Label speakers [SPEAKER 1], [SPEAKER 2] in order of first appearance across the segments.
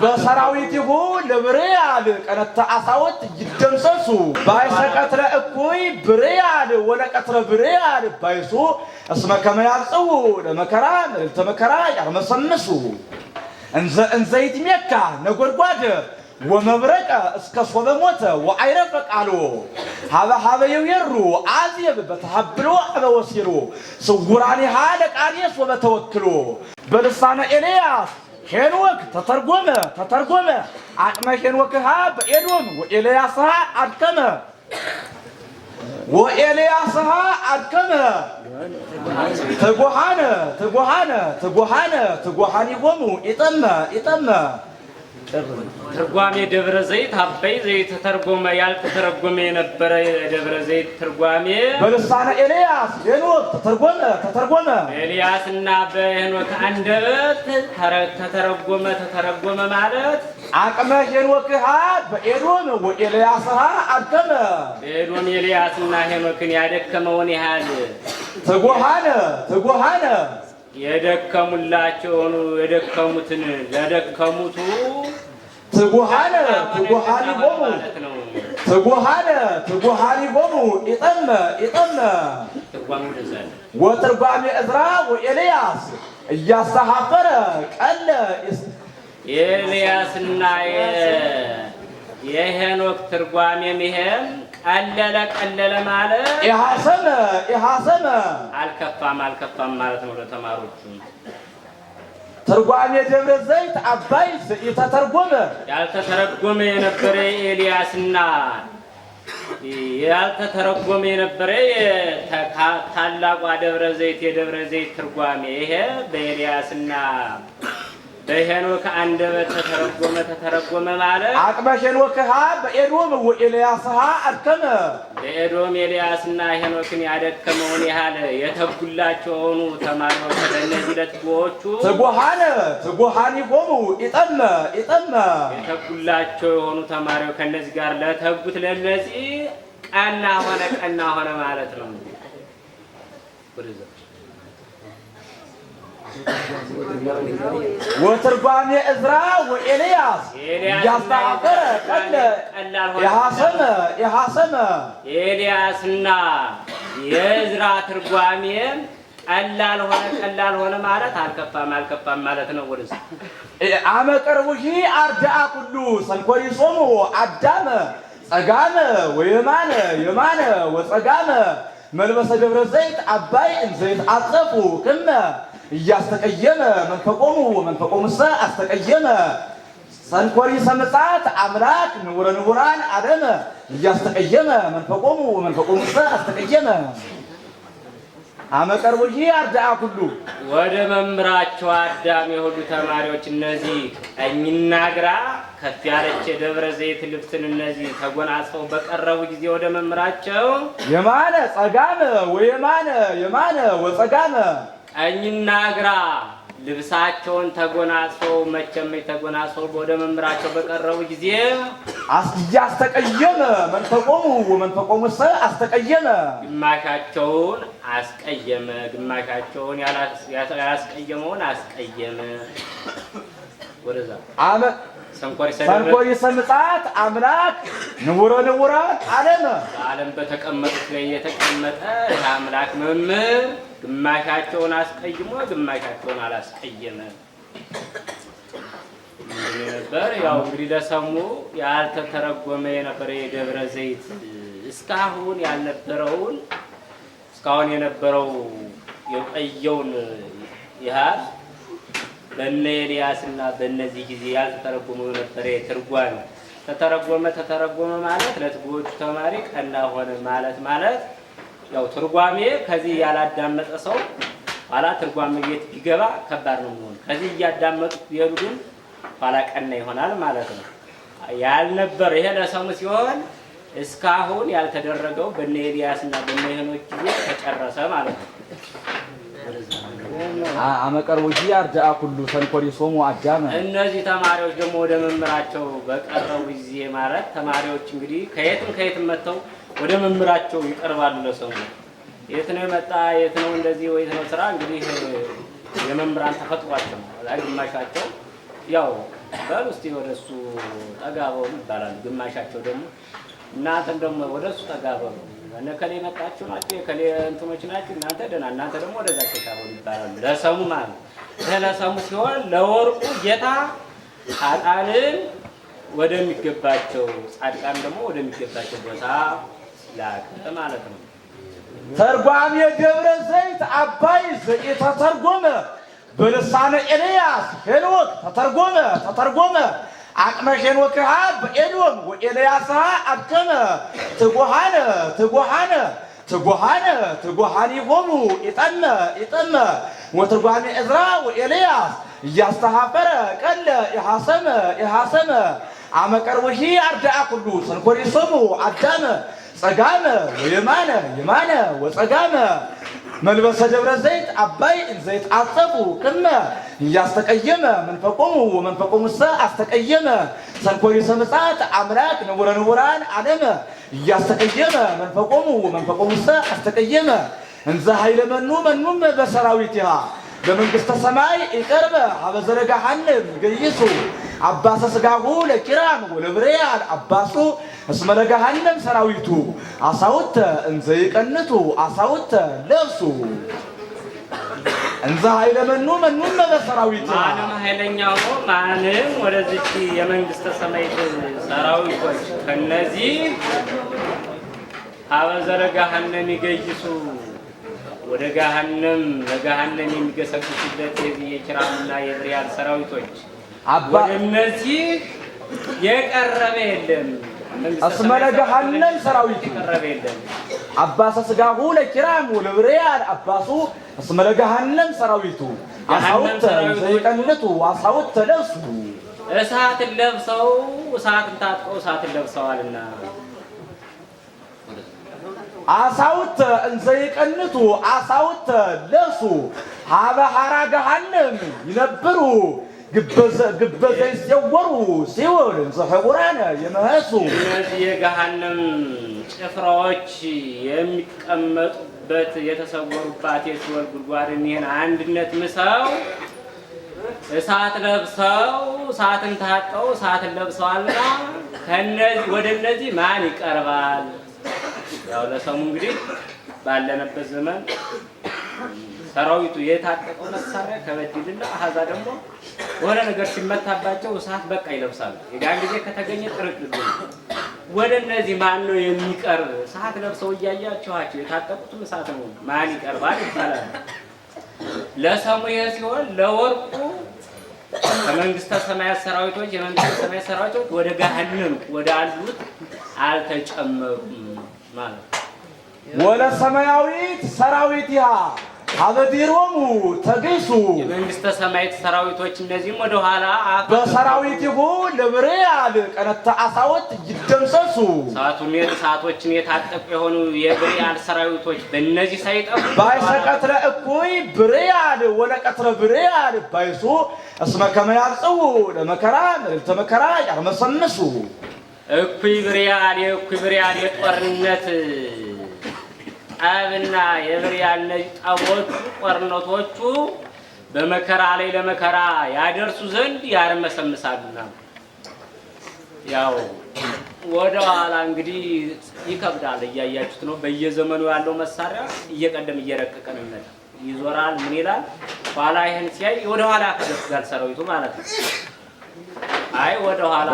[SPEAKER 1] በሰራዊቲሁ ለብሬያል ቀነተ አሳወት ይደምሰሱ ባይሰቀትረ እኩይ ብሬያል ወለቀትረ ብሬያል ባይሱ እስመ ከመ ያብጽሑ ለመከራ ለተመከራ ያርመሰምሱ እንዘ ይትሜካ ነጎድጓድ ወመብረቀ እስከ ሶበ ሞተ ወአይረፈ ቃሉ ሀበ የሩ አዝየብ በተሐብሎ አበወሲሩ ስውራኒሃ ለቃዴስ ወበተወክሎ በልሳነ ኤልያስ ሄኖክ ተተርጎመ አቅመ ሄኖክሃ በኤዶም ወኤልያስሃ አድከመ ትጉሃኒሆሙ ኢጠመ
[SPEAKER 2] ትርጓሜ ደብረ ዘይት አበይ ዘይት ተተርጎመ ያልተተረጎመ የነበረ ደብረ ዘይት ትርጓሜ
[SPEAKER 1] በልሳነ ኤልያስ ሄኖክ ተተርጎመ
[SPEAKER 2] ኤልያስና በሄኖክ አንደበት ተተረጎመ ማለት
[SPEAKER 1] አቅመ ሄኖክሃ በኤዶም ወኤልያስሃ አድከመ
[SPEAKER 2] ኤዶም ኤልያስና ሄኖክን ያደከመውን ያህል
[SPEAKER 1] ትጉሃነ
[SPEAKER 2] የደከሙላቸውን የደከሙትን ለደከሙቱ
[SPEAKER 1] ትጉሃኒሆሙ ኢጠመ ወትርጓሜ ዕዝራ ወኤልያስ እያስተሐፈረ ቀለ
[SPEAKER 2] የኤልያስና የሄኖክ ትርጓሜም ይሄም ቀለለ ማለት
[SPEAKER 1] ኢሐሰመ
[SPEAKER 2] አልከፋም ማለት ነው። ለተማሪዎቹ
[SPEAKER 1] ትርጓሜ ደብረ ዘይት አባይ የተተርጎመ
[SPEAKER 2] ያልተተረጎመ የነበረ ኤልያስና ያልተተረጎመ የነበረ ታላቋ ደብረ ዘይት የደብረ ዘይት ትርጓሜ ይሄ በኤልያስና በሄኖክ አንደበት ተተረጎመ ማለት
[SPEAKER 1] አቅመ ሄኖክሃ በኤዶም ወኤልያስሃ አድከመ
[SPEAKER 2] በኤዶም ኤልያስና ሄኖክን ያደከመውን ያህል የተጉላቸውን ተማሪዎች ለነዚህ ለትጉዎቹ
[SPEAKER 1] ትጉሃኒሆሙ ኢጠመ
[SPEAKER 2] የተጉላቸው የሆኑ ተማሪዎች ከነዚህ ጋር ለተጉት ለነዚህ ቀና ሆነ ማለት ነው።
[SPEAKER 1] ወትርጓሜ ዕዝራ ወኤልያስ እያስተሐፈረ ቀለ ኢሐሰመ
[SPEAKER 2] ኤልያስና የዕዝራ ትርጓሜ ቀላል ሆነ ማለት አልከፋም ማለት ነው። ወደዛ
[SPEAKER 1] አመ ቀርቡሂ አርዳአ ኩሉ ሰንኮሪሶሙ አዳመ ጸጋመ የማነ ወጸጋመ መልበሰ ደብረ ዘይት አባይ እንዘይት አጸፉ ክመ እያስተቀየመ መንፈቆሙሰ አስተቀየመ ሰንኮሪ ሰምጻት አምላክ ንቡራን አደመ እያስተቀየመ መንፈቆሙሰ አስተቀየመ አመቀርቡሂ አርዳአ ኩሉ
[SPEAKER 2] ወደ መምራቸው አዳም የሁሉ ተማሪዎች እነዚህ ቀኝና ግራ ከፍ ያለች የደብረ ዘይት ልብስን እነዚህ ተጎናጽፈው በቀረቡ ጊዜ ወደ መምራቸው
[SPEAKER 1] የማነ ወጸጋመ
[SPEAKER 2] ቀኝና ግራ ልብሳቸውን ተጎናጽፈው ተጎናጽፈው ወደ መምራቸው በቀረቡ ጊዜ
[SPEAKER 1] እያስተቀየመ መንፈቆሙሰ አስተቀየመ
[SPEAKER 2] ግማሻቸውን አስቀየመ ግማሻቸውን ያላስቀየመውን አስቀየመ። ወደዛ ሰንኮሪ ሰምጻት አምላክ ንቡራን አደመ በዓለም በተቀመጡት ላይ የተቀመጠ የአምላክ መምህር ግማሻቸውን አስቀይሞ ግማሻቸውን አላስቀየመ ነበር። ያው እንግዲህ ለሰሙ ያልተተረጎመ የነበረ የደብረ ዘይት እስካሁን የነበረው የቆየውን ያህል በእነ ኤልያስና በእነዚህ ጊዜ ያልተተረጎመው ነበር። ትርጓሜ ተተረጎመ ማለት ለትጉዎቹ ተማሪ ቀና ሆነ ማለት ያው ትርጓሜ ከዚህ ያላዳመጠ ሰው ኋላ ትርጓሜ ቤት ቢገባ ከባድ ነው የሚሆነው። ከዚህ እያዳመጡ ቢሄዱ ግን ኋላ ቀና ይሆናል ማለት ነው። ያልነበር ይሄ ለሰሙ ሲሆን እስካሁን ያልተደረገው በእነ ኤልያስና በእነ ሄኖክ ጊዜ ተጨረሰ ማለት ነው።
[SPEAKER 1] አመቀርቡሂ አርዳአ ኩሉ ሰንኮሪሶሙ አዳመ እነዚህ
[SPEAKER 2] ተማሪዎች ደግሞ ወደ መምህራቸው በቀረቡ ጊዜ ማለት ተማሪዎች እንግዲህ ከየትም መጥተው ወደ መምህራቸው ይቀርባሉ። ለሰሙ የት ነው የመጣ የት ነው እንደዚህ ወይት ነው ስራ እንግዲህ የመምህራን ተፈጥሯቸው ነው። ግማሻቸው ያው በሉ እስቲ ወደሱ ጠጋበው ይባላል። ግማሻቸው ደግሞ እናንተም ደግሞ ወደሱ ጠጋበው እነ ከሌ መጣችሁ ናችሁ የከሌ እንትኖች ናችሁ እናንተ ደህና እናንተ ደግሞ ወደዛ ተሻገሩ ይባላል። ለሰሙ ማለት ለሰሙ ሲሆን ለወርቁ ጌታ ኃጥአንን ወደሚገባቸው ጻድቃን ደግሞ ወደሚገባቸው ቦታ ላከ ማለት ነው።
[SPEAKER 1] ተርጓሜ ደብረ ዘይት አባይ ዘኢተተርጎመ በልሳነ ኤልያስ ሄኖክ ተተርጎመ አቅመ ሄኖክሃ በኤዶም ወኤልያስሃ አብከመ ትጉሃኒሆሙ ኢጠመ ወትርጓሜ ዕዝራ ወኤልያስ እያስተሃፈረ ቀለ ኢሃሰመ አመቀርቡሂ አርዳአ ኩሉ ሰንኮሪሶሙ አዳመ ጸጋመ ወየማነ ወጸጋመ መልበሰ ደብረ ዘይት አባይ ዘይት አጸፉ ቅመ እያስተቀየመ መንፈቆሙ ወመንፈቆሙሰ አስተቀየመ ሰንኮሪሰ ምጽአት አምላክ ንቡራን ዓለመ እያስተቀየመ መንፈቆሙ ወመንፈቆሙሰ አስተቀየመ እንዘ ኃይለ መኑም በሰራዊትሃ በመንግሥተ ሰማይ ይቀርበ ሀበዘረ ገሃነም ገይሱ አባሰ ሥጋሁ ለኪራም ወለብርያን አባሱ እስመ ለገሃነም ሰራዊቱ አሳውተ እንዘ ይቀንቱ አሳውተ ለብሱ እንዘ ኃይለ መኑም በሰራዊት
[SPEAKER 2] ማንም ኃይለኛው ማንም ወደዚች የመንግሥተ ሰማይ ሰራዊቶች ከነዚህ ሀበዘረ ገሃነም ይገይሱ ወደ ገሃነም ለገሃነም የሚገሰግሱበት የኪራምና የብርያን ሰራዊቶች ወደነዚህ የቀረበ የለም።
[SPEAKER 1] እስመ ለገሃነም ሰራዊቱ
[SPEAKER 2] የቀረበ የለም።
[SPEAKER 1] አባሰ ሥጋሁ ለኪራም ወለብርያን አባሱ እስመ ለገሃነም ሰራዊቱ አሳውተ ዘይቀንቱ አሳውተ ለብሱ
[SPEAKER 2] እሳትን ለብሰው እሳትን ታጥቀው እሳትን ለብሰዋልና
[SPEAKER 1] አሳውተ እንዘ ይቀንቱ አሳውተ ለብሱ ሀበ ሐራ ገሃነም ይነብሩ ግበዘ ይሰወሩ ሲኦል እንዘ ህቡራነ የመህሱ
[SPEAKER 2] እነዚህ የገሃነም ጭፍራዎች የሚቀመጡበት የተሰወሩባት የሲኦል ጉድጓድን ይህን አንድነት ምሰው እሳት ለብሰው እሳትን ታጥቀው እሳትን ለብሰዋልና ከነዚህ ወደ እነዚህ ማን ይቀርባል? ያው ለሰሙ እንግዲህ ባለነበት ዘመን ሰራዊቱ የታጠቀው መሳሪያ ከበድልና አሃዛ ደግሞ ወደ ነገር ሲመታባቸው እሳት በቃ ይለብሳሉ። የጋን ጊዜ ከተገኘ ጥርቅቅ ወደ እነዚህ ማን ነው የሚቀርብ? እሳት ለብሰው እያያቸዋቸው የታጠቁትም እሳት ነው ማን ይቀርባል ይባላል። ለሰሙ ይሄ ሲሆን ለወርቁ ከመንግሥተ ሰማያት ሰራዊቶች የመንግሥተ ሰማያት ሰራዊቶች ወደ ገሃነም ወደ አሉት አልተጨመሩም ማለት
[SPEAKER 1] ወለ ሰማያዊት ሰራዊትሃ ሀበዲሮሙ ተገይሱ
[SPEAKER 2] የመንግሥተ ሰማያት ሰራዊቶች እነዚህም ወደ ኋላ
[SPEAKER 1] በሰራዊትሁ ለብርያን ቀነተ አሳወት ይደምሰሱ
[SPEAKER 2] ሰዓቶችን የታጠቁ የሆኑ የብርያን ሰራዊቶች በእነዚህ ሳይጠፉ
[SPEAKER 1] ባይሰቀትረ እኩይ ብርያን ወለቀትረ ብርያን ባይሱ እስመ ከመ ያብጽሑ ለመከራ መልዕልተ መከራ ያርመሰምሱ
[SPEAKER 2] እኩይ ብርያን የጦርነት አብና የብርያን ጠቦቹ ጦርነቶቹ በመከራ ላይ ለመከራ ያደርሱ ዘንድ ያርመሰምሳሉና ያው ወደ ኋላ እንግዲህ ይከብዳል። እያያችሁት ነው። በየዘመኑ ያለው መሳሪያ እየቀደም እየረቀቀ ነው የሚመጣ ይዞራል። ምን ይላል? ኋላ ይሄን ሲያይ ወደ ኋላ ከደስጋል ሰራዊቱ ማለት ነው። አይ ወደ ኋላ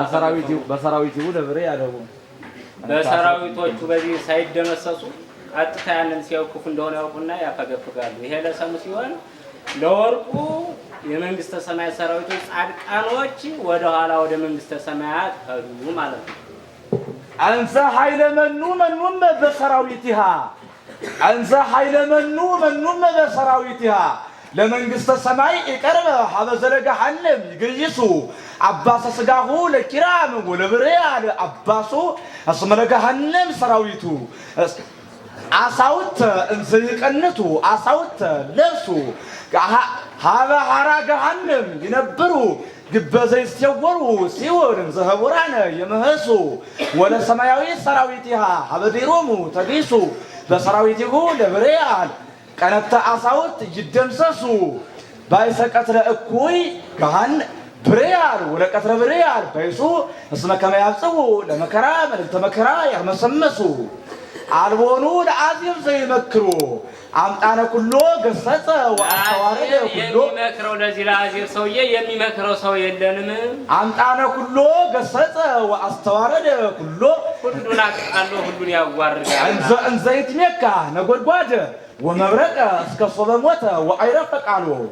[SPEAKER 1] በሰራዊቱ ለብሬ ያደቡ
[SPEAKER 2] በሰራዊቶቹ በዚህ ሳይደመሰሱ ቀጥታ ያንን ሲያው ክፉ እንደሆነ ያውቁና ያፈገፍጋሉ። ይሄ ለሰሙ ሲሆን ለወርቁ የመንግሥተ ሰማያት ሰራዊቶች ጻድቃኖች ወደ ኋላ ወደ መንግሥተ ሰማያት ሄዱ ማለት ነው።
[SPEAKER 1] አንዘ ኃይለ መኑም በሰራዊትሃ አንዘ ኃይለ መኑም በሰራዊትሃ ለመንግሥተ ሰማይ ይቀርበ ሀበዘረ ገሃነም ይገይሱ አባሰ ሥጋሁ ለኪራም ወለብርያን አባሱ እስመ ለገሃነም ሰራዊቱ አሳውተ እንዘ ይቀንቱ አሳውተ ለብሱ ሀበ ሐራ ገሃነም ይነብሩ ግበዘ ይሰወሩ ሲኦል እንዘ ህቡራነ የመህሱ ወለ ሰማያዊ ሰራዊትሃ ሀበዲሮሙ ተገይሱ በሰራዊትሁ ለብርያን ቀነተ አሳውት ይደምሰሱ ባይሰቀትረ እኩይ بريال ولا كثر بريال بيسو اسمه كما يعصوا لمكرا ملك مكرا يرمسمسوا عالبونو لعازيم زي مكرو أنا كله قصته وأستوارده كله
[SPEAKER 2] يمكروا لذي العازيم سوية يمكروا سوية لنا
[SPEAKER 1] أنا كله قصته وأستوارده كله
[SPEAKER 2] كلنا قالوا كلنا يوارد
[SPEAKER 1] أن زيت مكة نقول باجة ومبرقة اسكسر موته وعيرفك عليه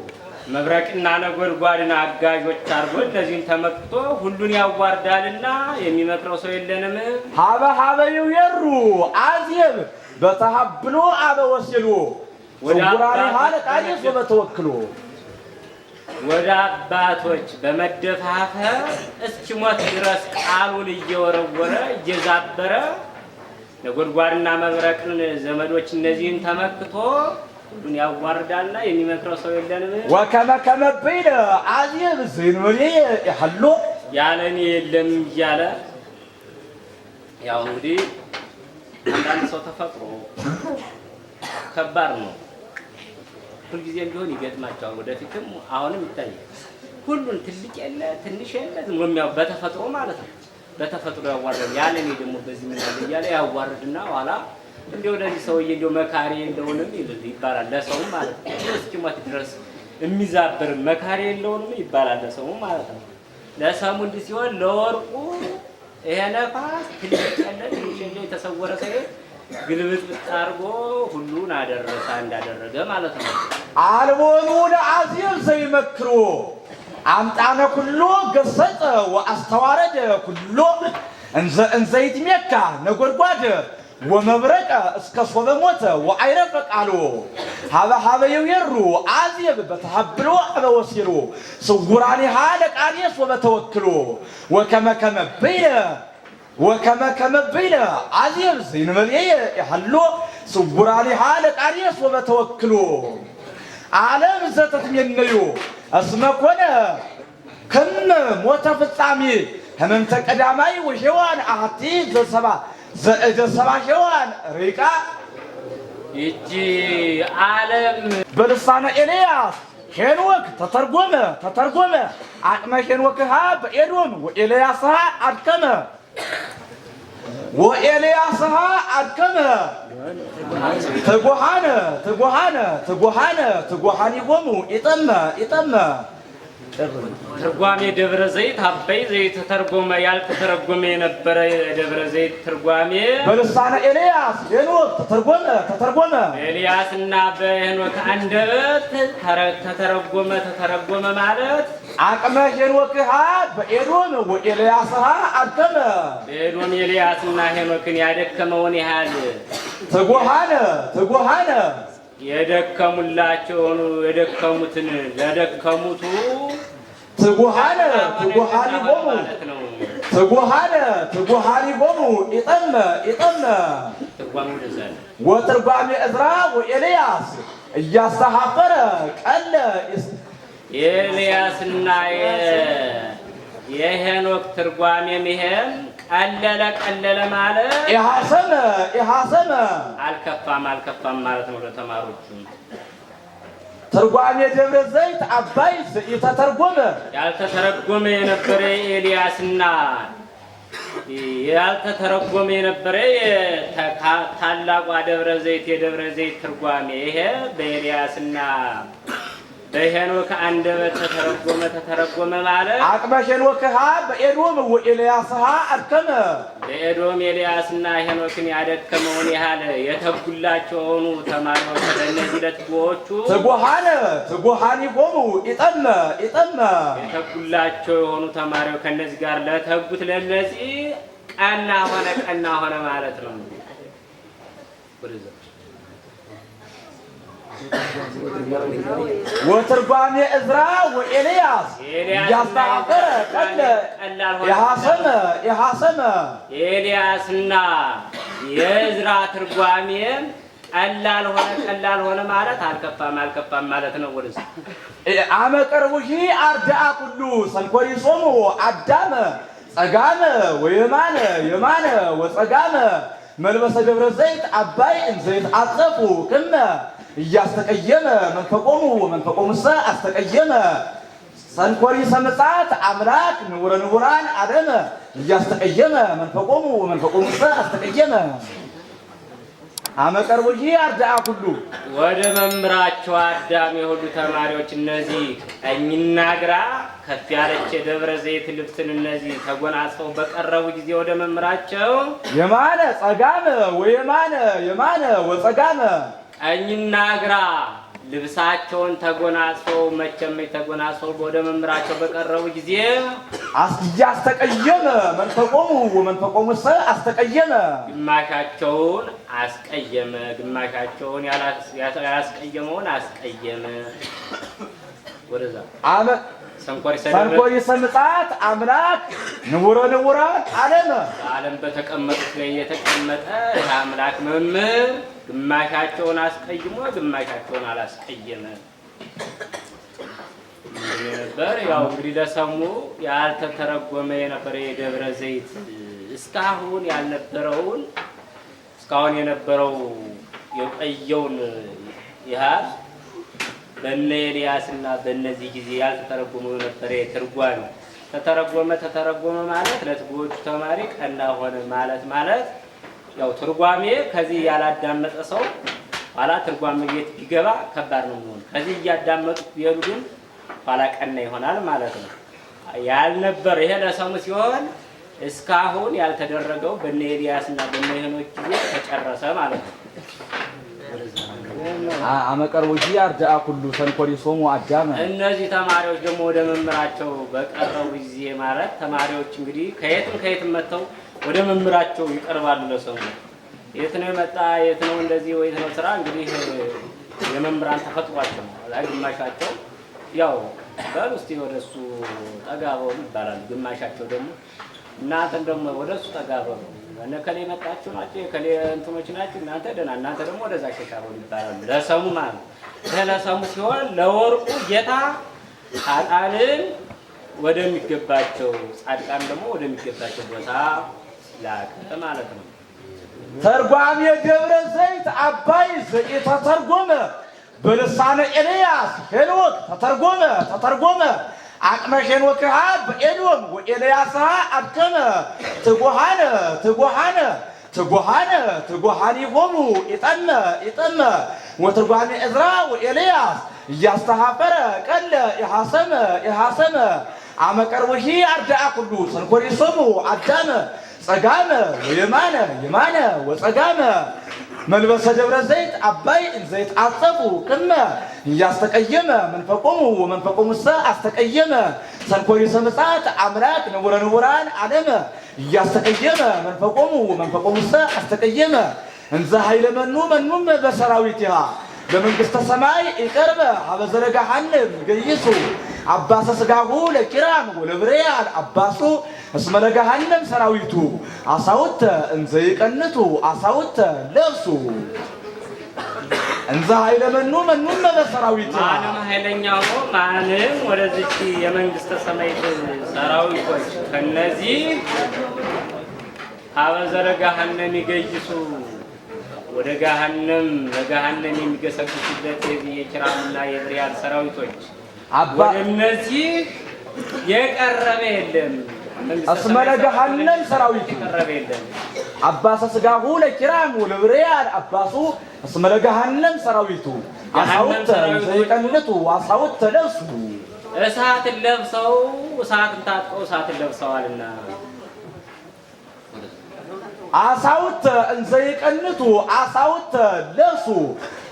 [SPEAKER 2] مبرقنا نقول قارنا عجاج وتشاربون لازم تمكتو كلنا يواردالنا يمكروا سوية لنا
[SPEAKER 1] هذا يويرو عازيم بتحبلو على وسيلو وقراني هالك عايز وبتوكلو
[SPEAKER 2] وداباتوች በመደፋፈ እስኪሞት ድረስ ቃሉን እየወረወረ እየዛበረ ነጎድጓድና መብረቅን ዘመዶች እነዚህን ተመክቶ ሁሉን ያዋርዳልና የሚመክረው ሰው የለንም
[SPEAKER 1] ወከመ በይነ አዚብ ዝንወሪ ይሐሉ
[SPEAKER 2] ያለኔ የለም እያለ ያው እንግዲህ አንዳንድ ሰው ተፈጥሮ ከባድ ነው ሁልጊዜም ቢሆን ይገጥማቸዋል ወደፊትም አሁንም ይታያል ሁሉን ትልቅ የለ ትንሽ የለ ዝምሚያው በተፈጥሮ ማለት ነው በተፈጥሮ ያዋርዳል ያለኔ ደግሞ በዚህ ምን ያለ ያለ ያዋርድና ኋላ እንደው ለዚህ ሰውዬ እንደው መካሪ እንደሆነም ይባላል ለሰው ማለት ነው እስኪሞት ድረስ የሚዛብር መካሪ እንደሆነም ይባላል ለሰው ማለት ነው ለሰሙ እንዲህ ሲሆን ለወርቁ ይሄ ነፋስ ትልቅ የለ ትንሽ የለ የተሰወረ ሰው ግልብጥ አርጎ ሁሉን አደረሰ እንዳደረገ ማለት ነው
[SPEAKER 1] አልቦኑ ለአዚም ዘይመክሩ አምጣነ ኩሎ ገሰጠ ወአስተዋረደ ኩሎ እንዘይት መካ ነጎድጓድ ወመብረቀ እስከ ሶበሞተ ወአይረፈ ቃሉ ሀበ ይወሩ አዚብ በተሐብሎ አበወሲሩ ስጉራኒ ሃለ ቃኒስ ወበተወክሉ ወከመ በይነ عزيز زينمليه يحلو صبراني حالك عريس وبتوكلو عالم زتت منيو اسمك وانا كم متفصامي همم تقداماي وشوان احتي زسبا شوان ريقا
[SPEAKER 2] يجي عالم
[SPEAKER 1] بلسانه إلياس ሄኖክ ተተርጎመ አቅመ ሄኖክሃ በኤዶም ወኤልያስሃ አድከመ وإلياسها أدكم تجوهاني ومو إتم
[SPEAKER 2] ترجمة دبر زيت هبي زيت ترجمة يالك ترجمة نبر دبر زيت ترجمة
[SPEAKER 1] بلسانة إلياس هنوك تترجمة
[SPEAKER 2] إلياس النبي هنوك عندت تترجمة مالت
[SPEAKER 1] عقمة هنوك هاد بإيرون وإلياسها أدكم
[SPEAKER 2] بإيرون إلياس هنوك يادك كموني هاد
[SPEAKER 1] تجوهانه
[SPEAKER 2] የደከሙላቸው የደከሙትን ለደከሙቱ
[SPEAKER 1] تجوهانه بومو إتم
[SPEAKER 2] ترجموا لزال
[SPEAKER 1] وترجمة إزرا وإلياس يستحفر قال
[SPEAKER 2] إلياس የሄኖክ ትርጓሜ መሄም ቀለለ ማለት
[SPEAKER 1] ይሐሰመ
[SPEAKER 2] አልከፋም ማለት ነው ለተማሪዎቹ
[SPEAKER 1] ትርጓሜ ደብረ ዘይት አባይ የተተርጎመ
[SPEAKER 2] ያልተተረጎመ የነበረ ኤልያስና ያልተተረጎመ የነበረ ታላቁ ደብረ ዘይት የደብረ ዘይት ትርጓሜ ይሄ በኤልያስና በሄኖክ አንደበት ተተረጎመ ማለት
[SPEAKER 1] አቅመ ሄኖክሃ በኤዶም ወኤልያስሃ አድከመ
[SPEAKER 2] በኤዶም ኤልያስና ሄኖክን ያደከመውን ያህል የተጉላቸውን ተማሪዎች ለነዚህ ለትጎቹ ትጎሃኒ ቆሙ ኢጠመ የተጉላቸው የሆኑ ተማሪዎች ከነዚህ ጋር ለተጉት ለነዚህ ቀና ሆነ ማለት ነው وترجمة إزرا وإلياس يستعبر قال يحاسم إلياسنا يزرا ترجمة ቀላል ሆነ ማለት አልከፋም ማለት ነው ወልስ
[SPEAKER 1] አመቀርቡጂ አርዳ ኩሉ ሰንኮሪሶሙ አዳመ ጸጋመ የማነ ወጸጋመ መልበሰ ደብረ ዘይት አባይ እንዘይት አጸፉ ከመ እያስተቀየመ መንፈቆሙሰ አስተቀየመ ሰንኮሪ ሰምጻት አምላክ ንቡረ ንቡራን አደመ እያስተቀየመ መንፈቆሙ ወመንፈቆሙ አስተቀየመ አመቀርቡጂ አርዳአ ሁሉ
[SPEAKER 2] ወደ መምራቸው አዳም የሁሉ ተማሪዎች እነዚህ ቀኝና ግራ ከፍ ያለች ደብረ ዘይት ልብስን እነዚህ ተጎናጽፈው በቀረቡ ጊዜ ወደ መምራቸው
[SPEAKER 1] የማነ ጸጋመ የማነ ወጸጋመ
[SPEAKER 2] ቀኝና ግራ ልብሳቸውን ተጎናጽፈው መቼም ተጎናጽፈው ወደ መምራቸው በቀረቡ ጊዜ
[SPEAKER 1] አስተቀየመ መንፈቆሙ ወመንፈቆሙ አስተቀየመ
[SPEAKER 2] ግማሻቸውን አስቀየመ ግማሻቸውን ያላስቀየመውን አስቀየመ ወደዛ ሰንኮሪ ሰምጻት አምላክ ንቡረ ንቡራን ዓለም በተቀመጡት ላይ የተቀመጠ አምላክ መምህር ግማሻቸውን አስቀይሞ ግማሻቸውን አላስቀየመ ነበር። ያው እንግዲህ ለሰሙ ያልተተረጎመ የነበረ የደብረ ዘይት እስካሁን ያልነበረውን እስካሁን የነበረው የቆየውን ያህል በእነ ኤልያስና በእነዚህ ጊዜ ያልተተረጎመው የነበረ ትርጓሜ ተተረጎመ ማለት ለትጉዎቹ ተማሪ ቀና ሆነ ማለት ያው ትርጓሜ ከዚህ ያላዳመጠ ሰው ኋላ ትርጓሜ ቤት ቢገባ ከባድ ነው የሚሆነው። ከዚህ እያዳመጡ ቢሄዱ ግን ኋላ ቀና ይሆናል ማለት ነው። ያልነበረ ይሄ ለሰሙ ሲሆን እስካሁን ያልተደረገው በእነ ኤልያስና በእነ ሄኖክ ጊዜ ተጨረሰ ማለት ነው።
[SPEAKER 1] አመቀርቡጂ አርዳአ ሁሉ ሰንኮሪ ሶሙ አዳመ
[SPEAKER 2] እነዚህ ተማሪዎች ደግሞ ወደ መምህራቸው በቀረቡ ጊዜ ማለት ተማሪዎች እንግዲህ ከየትም መጥተው ወደ መምህራቸው ይቀርባሉ። ለሰሙ የት ነው የመጣ የት ነው እንደዚህ ወይ ነው ስራ እንግዲህ የመምህራን ተፈጥሯቸው ነው። ግማሻቸው ያው በሉ እስቲ ወደሱ ጠጋ በሉ ይባላል። ግማሻቸው ደግሞ እናንተም ደግሞ ወደሱ ጠጋ በሉ ከሌ መጣችሁ ናቸው ከሌ እንትኖች ናቸው እናንተ ደህና እናንተ ደግሞ ወደዛ ሸካበሉ ይባላል። ለሰሙ ማለት ለሰሙ ሲሆን ለወርቁ ጌታ ጻድቃንን ወደሚገባቸው ጻድቃን ደግሞ ወደሚገባቸው ቦታ ላከ ማለት ነው።
[SPEAKER 1] ተርጓሜ ደብረ ዘይት አባይ ተተርጎመ በልሳነ ኤልያስ ሄኖክ ተተርጎመ አቅመ ሄኖክሃ በኤዶም ወኤልያስሃ አድከመ ትጉሃኒ ሆሙ ኢጠመ ወትርጓሜ ዕዝራ ወኤልያስ እያስተሃፈረ ቀለ ኢሃሰመ አመቀርቡሂ አርዳአ ኩሉ ሰንኮሪ ሶሙ አዳመ ጸጋመ የማነ ወጸጋመ መልበሰ ደብረ ዘይት አባይ ዘይት አጸፉ ቅመ እያስተቀየመ መንፈቆሙ ወመንፈቆሙ አስተቀየመ ሰንኮሪ ሰምጻት አምላክ ንቡረ ንቡራን ዓለመ እያስተቀየመ መንፈቆሙ ወመንፈቆሙ አስተቀየመ እንዘ ኃይለ መኑም በሰራዊትሃ በመንግስተ ሰማይ ይቀርበ ሀበዘረ ገሃነም ገይሱ አባሰ ስጋሁ ለኪራም ወለብሬያል አባሱ እስመ ለገሃነም ሰራዊቱ አሳውተ እንዘ ይቀንቱ አሳውተ ለብሱ እንዘ ኃይለ መኑም በሰራዊት
[SPEAKER 2] ማንም ኃይለኛው ነው። ማንም ወደዚህ የመንግስተ ሰማይ ሰራዊቶች ከነዚህ ሀበዘረ ገሃነም ይገይሱ ወደ ገሃነም ለገሃነም የሚገሰግሱበት የኪራምና የብሬያል ሰራዊቶች ወደነዚህ የቀረበ የለም።
[SPEAKER 1] እስመ ለገሃነም ሰራዊቱ
[SPEAKER 2] የቀረበ የለም።
[SPEAKER 1] አባሰ ስጋሁ ለኪራም ወለብሬያል አባሱ እስመ ለገሃነም ሰራዊቱ አሳውተ ዘይቀንቱ አሳውተ ለብሱ
[SPEAKER 2] እሳትን ለብሰው እሳትን ታጥቀው እሳትን ለብሰዋልና
[SPEAKER 1] አሳውተ እንዘ ይቀንቱ አሳውተ ለብሱ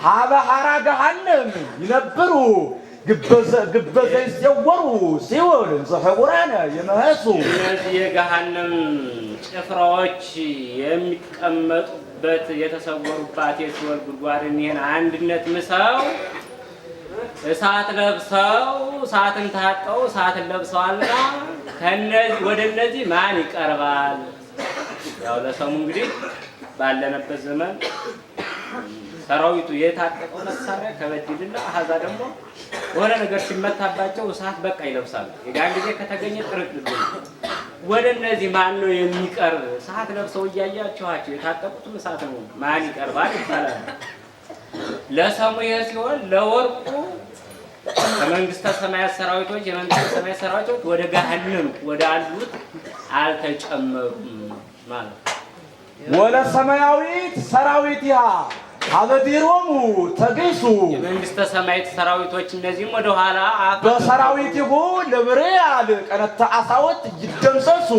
[SPEAKER 1] ሀበ ሐራ ገሃነም ይነብሩ ግበዘ ይሰወሩ ሲኦል እንዘ ህቡራነ የመህሱ
[SPEAKER 2] እነዚህ የገሃነም ጭፍራዎች የሚቀመጡበት የተሰወሩባት የሲኦል ጉድጓድን ይህን አንድነት ምሰው እሳት ለብሰው እሳትን ታጥቀው እሳትን ለብሰዋልና ከነዚህ ወደ እነዚህ ማን ይቀርባል? ያው ለሰሙ እንግዲህ ባለነበት ዘመን ሰራዊቱ የታጠቀው መሳሪያ ከበድልና አሃዛ ደግሞ ወደ ነገር ሲመታባቸው እሳት በቃ ይለብሳሉ። ያን ጊዜ ከተገኘ ጥርጥር ወደ እነዚህ ማን ነው የሚቀርብ? እሳት ለብሰው እያያቸዋቸው የታጠቁትም እሳት ነው ማን ይቀርባል ይባላል። ለሰሙ ይሄ ሲሆን ለወርቁ የመንግስተ ሰማያት ሰራዊቶች ወደ ገሃነም ወደ አሉት አልተጨመሩም ማለት
[SPEAKER 1] ወለ ሰማያዊት ሰራዊትያ አበዲሮሙ ተገይሱ
[SPEAKER 2] የመንግስተ ሰማያት ሰራዊቶች እነዚህም ወደ ኋላ
[SPEAKER 1] በሰራዊትሁ ለብሬያል ቀነተ አሳወት ይደምሰሱ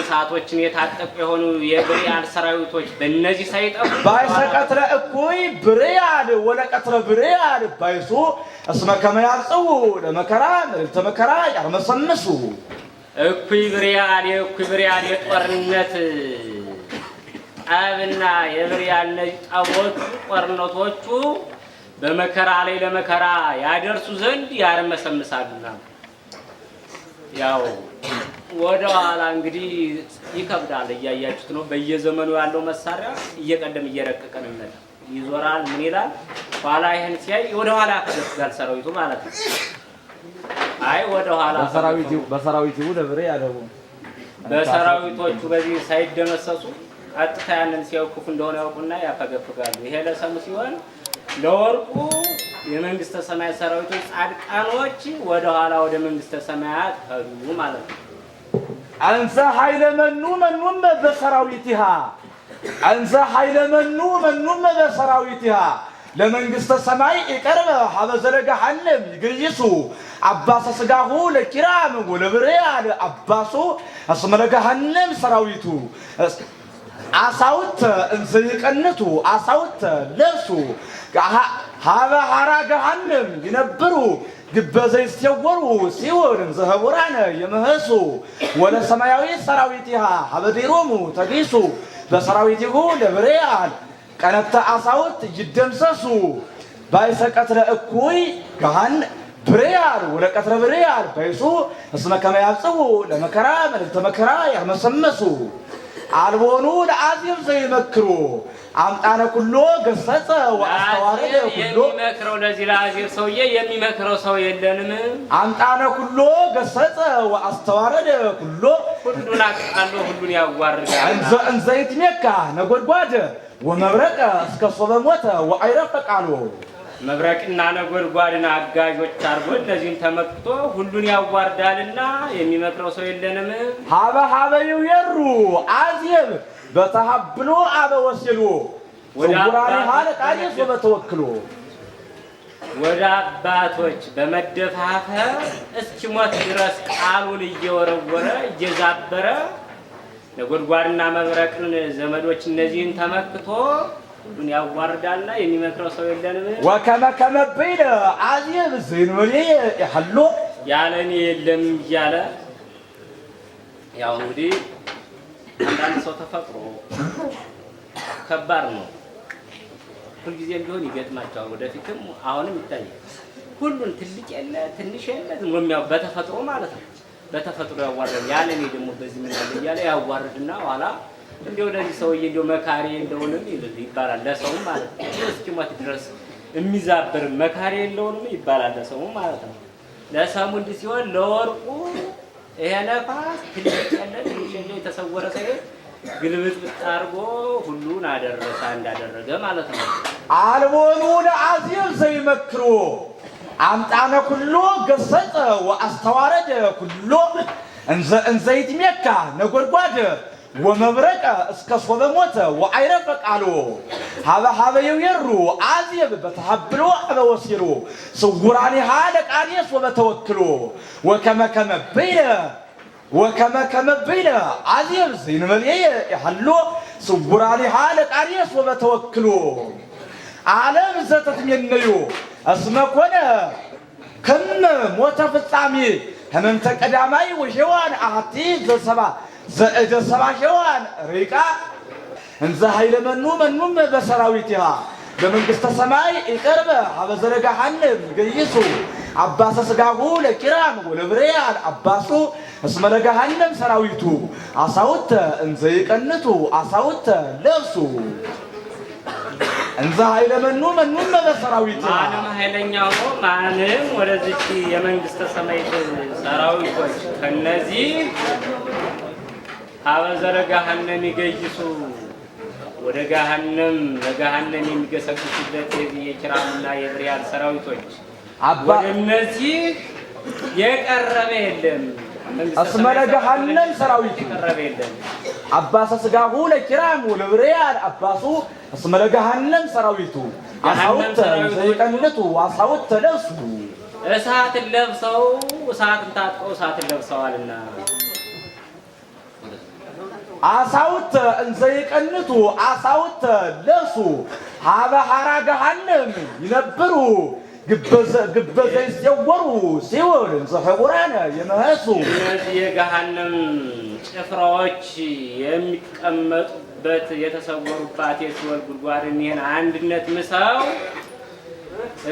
[SPEAKER 2] ሰዓቶችን የታጠቁ የሆኑ የብሬያል ሰራዊቶች በእነዚህ ሳይጠፉ
[SPEAKER 1] ባይሰቀትረ እኩይ ብሬያል ወለቀትረ ብሬያል ባይሱ እስመ ከመያጽው ለመከራ ለተመከራ ያርመሰምሱ
[SPEAKER 2] እኩይ ብሬያል የጦርነት አብና የብሬያል ነጣወቹ ቆርነቶቹ በመከራ ላይ ለመከራ ያደርሱ ዘንድ ያርመሰምሳሉና ያው ወደ ኋላ እንግዲህ ይከብዳል እያያችሁት ነው በየዘመኑ ያለው መሳሪያ እየቀደም እየረቀቀ ነው ይዞራል ምን ይላል ኋላ ይሄን ሲያይ ወደ ኋላ ከደስጋል ሰራዊቱ ማለት ነው አይ ወደ ኋላ
[SPEAKER 1] በሰራዊቱ ለብሬ ያለው
[SPEAKER 2] በሰራዊቶቹ በዚህ ሳይደመሰሱ አጥታ ያንን ሲያውቁፍ እንደሆነ ያውቁና ያፈገፍጋሉ ይሄ ለሰሙ ሲሆን ለወርቁ የመንግስተ ሰማያት ሰራዊቶች ጻድቃኖች ወደ ኋላ ወደ መንግስተ ሰማያት ሄዱ ማለት ነው
[SPEAKER 1] አንዘ ኃይለ መኑም በሰራዊትሃ አንዘ ኃይለ መኑም በሰራዊትሃ ለመንግስተ ሰማይ ይቀርበ ሀበዘለ ገሃነም ይገይሱ አባሰ ስጋሁ ለኪራም ወለብሬያል አባሱ እስመ ለገሃነም ሰራዊቱ አሳውት እንዘይቀነቱ አሳውት ለብሱ ሀበ ሐራ ገሃነም ይነብሩ ግበዘይ ሲወሩ ሲወር ዘህቡራነ የመህሱ ወለ ሰማያዊ ሰራዊትሃ ሀበዲሮሙ ተገይሱ በሰራዊትሁ ለብሬያል ቀነተ አሳውት ይደምሰሱ ባይሰቀትረ እኩይ ገሃን ብሬያል ወለቀትረ ብሬያል ባይሱ እስመ ከመያጽው ለመከራ ለተመከራ ያርመሰመሱ አልቦኑ ለአዚብ ዘይመክሩ አምጣነ ኩሎ ገሰጸ ወአስተዋረደ ኩሎ
[SPEAKER 2] የሚመክረው ለዚህ ለአዚብ ሰውዬ የሚመክረው ሰው የለንም
[SPEAKER 1] አምጣነ ኩሎ ገሰጸ ወአስተዋረደ ኩሎ
[SPEAKER 2] ሁሉን አቃሎ ሁሉን ያዋርዳል
[SPEAKER 1] እንዘይትሜካ ነጎድጓድ ወመብረቀ እስከ ሶበ ሞተ ወአይረፈ ቃሉ
[SPEAKER 2] መብረቅና ነጎድጓድና አጋዦች አርጎ እነዚህን ተመክቶ ሁሉን ያዋርዳልና የሚመክረው ሰው የለንም
[SPEAKER 1] ሀበ ይየሩ አዚብ በተሐብሎ አበወስሉ ወራሪ ሐለቃዲስ ወበተወክሉ
[SPEAKER 2] ወደ አባቶች በመደፋፈር እስኪሞት ድረስ ቃሉን እየወረወረ እየዛበረ ነጎድጓድና መብረቅን ዘመዶች እነዚህን ተመክቶ ሁሉን ያዋርዳልና የሚመክረው ሰው የለንም
[SPEAKER 1] ወከመ በይነ አዚብ ዘይንወሊ ይሐሉ
[SPEAKER 2] ያለኔ የለም እያለ ያው እንግዲህ አንዳንድ ሰው ተፈጥሮ ከባድ ነው ሁልጊዜም ቢሆን ይገጥማቸዋል ወደፊትም አሁንም ይታያል ሁሉን ትልቅ የለ ትንሽ የለ ዝምሚያው በተፈጥሮ ማለት ነው በተፈጥሮ ያዋርዳል ያለኔ ደግሞ በዚህ ምን ያለ ያለ ያዋርድና ኋላ እንደው ለዚህ ሰውዬ እንደው መካሪ እንደሆነም ይባላል ለሰው ማለት ነው እስኪሞት ድረስ የሚዛብር መካሪ የለውም ይባላል ለሰው ማለት ነው ለሰሙ እንዲህ ሲሆን ለወርቁ ይሄ ነፋስ ትልቅ ያለ ትንሽ የተሰወረ ሰው ግልብጥ አርጎ ሁሉን አደረሰ እንዳደረገ ማለት ነው
[SPEAKER 1] አልቦኑ ለአዚብ ዘይመክሩ አምጣነ ኩሎ ገሰጸ ወአስተዋረደ ኩሎ እንዘይትሜካ ነጎድጓድ ወመብረቀ እስከ ሶበ ሞተ ወአይረፈ ቃሉ ሀበ ይየሩ አዚብ በተሐብሎ አበወስሉ ስውራኒ ሐለቃዲስ ወበተወክሉ ወከመ በይነ አዚብ ዘይንበል ይሐሉ ስውራኒ ሐለቃዲስ ወበተወክሉ ዓለም ዘተትሜነዩ እስመ ኮነ ከመ ሞተ ፍጻሜ ህመምተ ቀዳማይ ወሔዋን አሐቲ ዘሰባ ዘእደ ሰባ ሔዋን ሪቃ እንዘ ኃይለ መኑም በሰራዊትሃ በመንግስተ ሰማይ ይቀርበ ሀበዘረ ገሃነም ይገይሱ አባሰ ስጋሁ ለኪራም ወለብሬያል አባሱ እስመ ለገሃነም ሰራዊቱ አሳውተ እንዘ ይቀንቱ አሳውተ ለብሱ እንዘ ኃይለ መኑም በሰራዊትሃ
[SPEAKER 2] ማንም ኃይለኛው ነው ማንም ወደዚህ የመንግስተ ሰማይ ሰራዊቶች ከነዚህ ሀበዘረ ገሃነም ይገይሱ ወደ ገሃነም ለገሃነም የሚገሰግሱበት የኪራምና የብሬያል ሰራዊቶች እነዚህ የቀረበ የለም
[SPEAKER 1] እስመ ለገሃነም ሰራዊቱ
[SPEAKER 2] የቀረበ የለም
[SPEAKER 1] አባሰ ስጋሁ ለኪራም ወለብሪያል አባሱ እስመ ለገሃነም ሰራዊቱ አሳውት ዘይቀንቱ አሳውት ለሱ
[SPEAKER 2] እሳት ለብሰው እሳትን ታጥቀው እሳትን ለብሰዋልና
[SPEAKER 1] አሳውት ዘይቀንቱ አሳውት ለሱ ሀበ ሐራ ገሃነም ይነብሩ ግበዘ ይዘወሩ ሲኦል ዘሕቡራነ የመህሱ
[SPEAKER 2] እነዚህ የገሃነም ጭፍራዎች የሚቀመጡበት የተሰወሩባት የሲኦል ጉድጓድን ይህን አንድነት ምሰው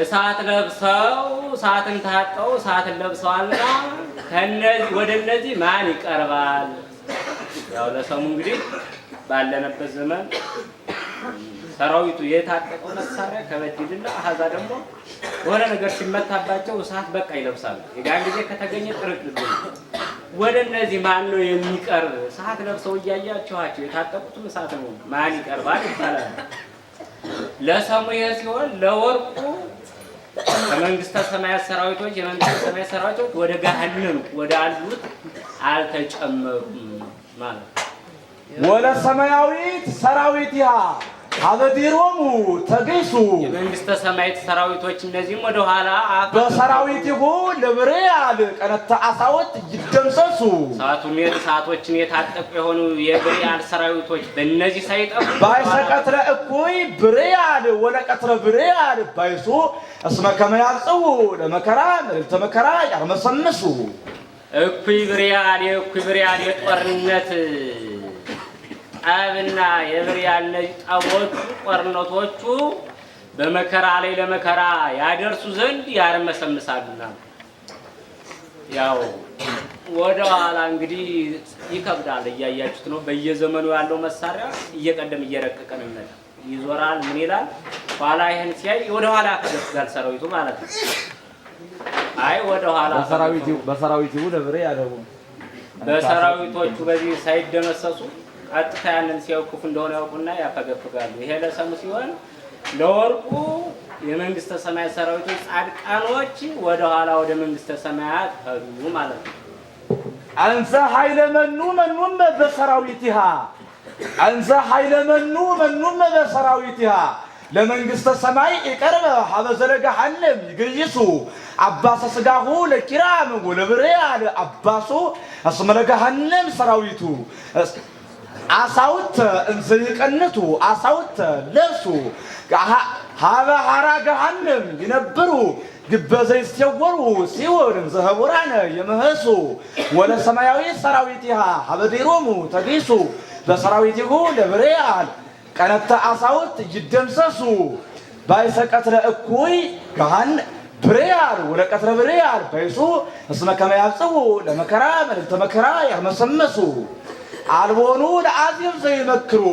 [SPEAKER 2] እሳት ለብሰው እሳትን ታጥቀው እሳትን ለብሰዋልና ከነዚህ ወደ እነዚህ ማን ይቀርባል? ያው ለሰሙ እንግዲህ ባለነበት ዘመን ሰራዊቱ የታጠቀው መሳሪያ ከበድልና አሃዛ ደግሞ ወደ ነገር ሲመታባቸው እሳት በቃ ይለብሳሉ። የጋን ጊዜ ከተገኘ ጥርቅልቅ ወደ እነዚህ ማን ነው የሚቀርብ? እሳት ለብሰው እያያቸዋቸው የታጠቁትም እሳት ነው። ማን ይቀርባል ይባላል። ለሰሙ ይሄ ሲሆን ለወርቁ ከመንግስተ ሰማያት ሰራዊቶች የመንግስተ ሰማያት ሰራዊቶች ወደ ገሃነም ወደ አሉት አልተጨመሩም ማለት
[SPEAKER 1] ወለ ሰማያዊት ሰራዊትያ አበዲሮሙ ተገይሱ
[SPEAKER 2] የመንግስተ ሰማያት ሰራዊቶች እነዚህም ወደ ኋላ
[SPEAKER 1] በሰራዊትሁ ለብሪያል ቀነተ አሳወት ይደምሰሱ
[SPEAKER 2] ሰዓቶችን የታጠቁ የሆኑ የብሪያል ሰራዊቶች በእነዚህ ሳይጠፉ
[SPEAKER 1] ባይሰቀትረ እኩይ ብሪያል ወለቀትረ ብሪያል ባይሱ እስመ ከመ ያጽው ለመከራ ለተመከራ ያርመሰምሱ
[SPEAKER 2] እኩይ ብሪያል የጦርነት አብና የብሪያል ጠቦቹ ቆርነቶቹ በመከራ ላይ ለመከራ ያደርሱ ዘንድ ያርመሰምሳሉና ያው ወደ ኋላ እንግዲህ ይከብዳል። እያያችሁት ነው። በየዘመኑ ያለው መሳሪያ እየቀደም እየረቀቀ ነው የሚመጣው። ይዞራል ምን ይላል ኋላ ይሄን ሲያይ ወደ ኋላ ከደስጋል ሰራዊቱ ማለት ነው። አይ ወደ ኋላ
[SPEAKER 1] በሰራዊቱ ለብሬ ያለው
[SPEAKER 2] በሰራዊቶቹ በዚህ ሳይደመሰሱ ቀጥታ ያንን ሲያው ክፉ እንደሆነ ያውቁና ያፈገፍጋሉ። ይሄ ለሰሙ ሲሆን ለወርቁ የመንግስተ ሰማያት ሰራዊቶች ጻድቃኖች ወደ ኋላ ወደ መንግስተ ሰማያት ሄዱ ማለት ነው።
[SPEAKER 1] አንዘ ኃይለ መኑም በሰራዊትሃ አንዘ ኃይለ መኑም በሰራዊትሃ ለመንግስተ ሰማይ ይቀርበ ሀበዘ ገሃነም ይግይሱ አባሰ ስጋሁ ለኪራም ወለብሪያል አባሱ እስመ ለገሃነም ሰራዊቱ አሳውት እንዘይቀንቱ አሳውት ለሱ ሀበ ሐራ ገሃነም ይነብሩ ግበዘ ይዘወሩ ሲኦል ዘሕቡራነ የመህሱ ወለ ሰማያዊ ሰራዊትሃ ሀበዲሮሙ ተገይሱ በሰራዊትሁ ለብሪያል ቀነተ አሳውት ይደምሰሱ ባይሰቀትረ እኩይ ገሃን ብሪያል ወለቀትረ ብሪያል ባይሱ እስመ ከመ ያጽው ለመከራ መልዕልተ መከራ ያርመሰመሱ አልቦኑ ለአዚብ ዘይመክሩ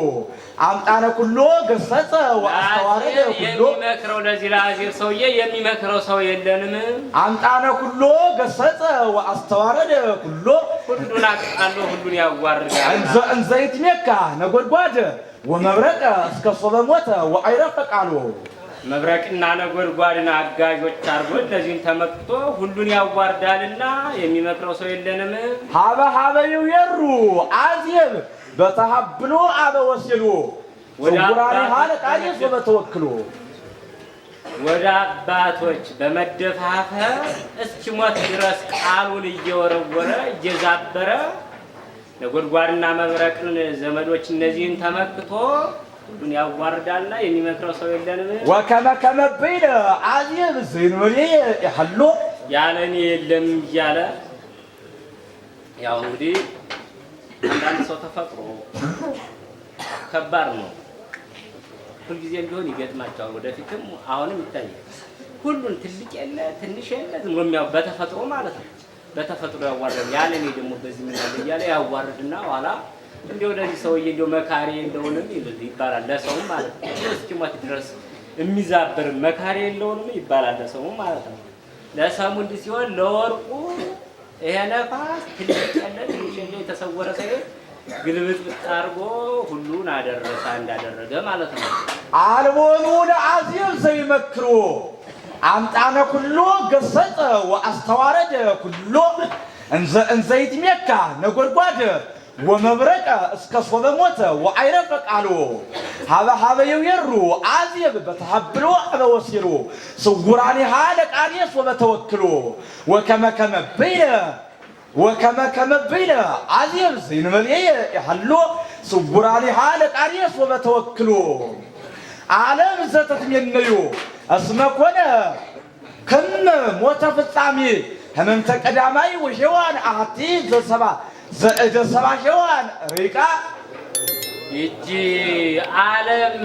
[SPEAKER 1] አምጣነ ኩሎ ገሰጸ ወአስተዋረደ ኩሎ
[SPEAKER 2] የሚመክረው ለዚህ ለአዚብ ሰውዬ የሚመክረው ሰው የለንም።
[SPEAKER 1] አምጣነ ኩሎ ገሰጸ ወአስተዋረደ ኩሎ
[SPEAKER 2] ሁሉን አቃሎ ሁሉን ያዋርዳል።
[SPEAKER 1] እንዘይትሜካ ነጎድጓድ ወመብረቀ እስከ ሶበ ሞተ ወአይረፈ ቃሉ
[SPEAKER 2] መብረቅና ነጎድጓድን አጋዦች አድርጎ እነዚህን ተመክቶ ሁሉን ያዋርዳልና የሚመክረው ሰው የለንም።
[SPEAKER 1] ሀበ ይውየሩ አዚብ በተሀብሎ አበ ወስሉ ወራሪ ሀለ ቃዲስ በተወክሎ
[SPEAKER 2] ወደ አባቶች በመደፋፈር እስኪሞት ድረስ ቃሉን እየወረወረ እየዛበረ ነጎድጓድና መብረቅን ዘመዶች እነዚህን ተመክቶ ሁሉን ያዋርዳልና የሚመክረው ሰው የለንም።
[SPEAKER 1] ወከመ ከመበይነ አዚብ ዘይኖሪ ይሐሎ
[SPEAKER 2] ያለኔ የለም እያለ ያው እንግዲህ አንዳንድ ሰው ተፈጥሮ ከባድ ነው። ሁልጊዜም ቢሆን ይገጥማቸዋል። ወደፊትም አሁንም ይታያል። ሁሉን ትልቅ የለ ትንሽ የለ ዝም ብሎ የሚያው በተፈጥሮ ማለት ነው። በተፈጥሮ ያዋርዳል። ያለኔ ደግሞ በዚህ ምን ያለ እያለ ያዋርድና ኋላ እንደው ለዚህ ሰውዬ እንደው መካሪ እንደሆነም ይባላል ለሰው ማለት ነው። እስኪሞት ድረስ የሚዛብር መካሪ የለውም ይባላል ለሰው ማለት ነው። ለሰሙ እንዲህ ሲሆን ለወርቁ ይሄ ነፋስ ትልቅ ያለ ትንሽ የተሰወረ ሳይሆን ግልብጥ አድርጎ ሁሉን አደረሰ እንዳደረገ ማለት ነው።
[SPEAKER 1] አልቦኑ ለአዚብ ዘይመክሩ አምጣነ ኩሎ ገሰጸ ወአስተዋረደ ኩሎ እንዘ ይትሜካ ነጎድጓድ ወመብረቀ እስከ ሶበ ሞተ ወአይረፈ ቃሉ ሀበ የውየሩ አዝየብ በተሀብሎ አበወሲሩ ስውራኒሃ ለቃርየስ ወበተወክሎ ወከመ በይነ አዝየብ ዘይንበልየ ያህሎ ስውራኒሃ ለቃርየስ ወበተወክሎ ዓለም ዘተትሜነዩ እስመ ኮነ ከመ ሞተ ፍጻሜ ህመምተ ቀዳማይ ወሔዋን አሐቲ ዘእደ ሰባ ሔዋን ርቃ
[SPEAKER 2] ይቺ ዓለም